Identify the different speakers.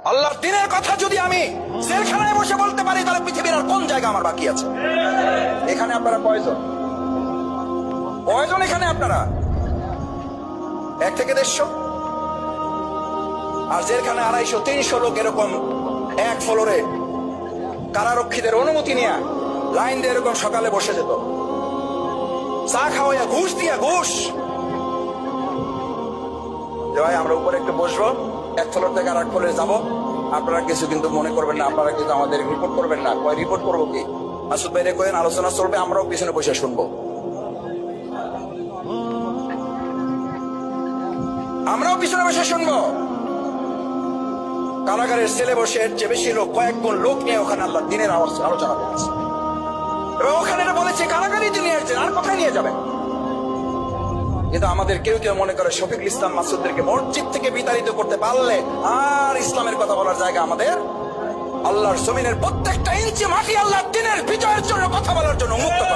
Speaker 1: আল্লাহর দিনের কথা যদি আমি জেলখানায় বসে বলতে পারি, তাহলে পৃথিবীর আর কোন জায়গা আমার বাকি আছে? এখানে আপনারা কয়জন? এখানে আপনারা 1 থেকে 150, আর জেলখানে 250-300 লোক এরকম এক ফ্লোরে কারারক্ষীদের অনুমতি নিয়ে লাইন দিয়ে এরকম সকালে বসে যেত, চা খাওয়াইয়া ঘুষ দিয়া ঘুষ। ভাই আমরা উপরে একটু বসবো, এক ফ্লোর থেকে আর এক ফ্লোরে যাবো, আপনারা কিছু কিন্তু মনে করবেন না, আপনারা কিন্তু আমাদের রিপোর্ট করবেন না। কয় রিপোর্ট করবো কি? মাসুদ ভাইরে কয়েন, আলোচনা চলবে, আমরাও পিছনে বসে শুনবো। আমরাও পিছনে বসে শুনবো। কারাগারের ছেলে বসে এর চেয়ে বেশি লোক, কয়েক গুণ লোক নিয়ে ওখানে আল্লাহ দিনের আলোচনা করেছে, এবং ওখানে বলেছে কারাগারই তিনি এসেছেন, আর কোথায় নিয়ে যাবেন? কিন্তু আমাদের কেউ কেউ মনে করে শফিকুল ইসলাম মাসুদদেরকে মসজিদ থেকে বিতাড়িত করতে পারলে আর ইসলামের কথা বলার জায়গা আমাদের আল্লাহর জমিনের প্রত্যেকটা ইঞ্চি মাটি আল্লাহর দিনের বিজয়ের জন্য কথা বলার জন্য মুক্ত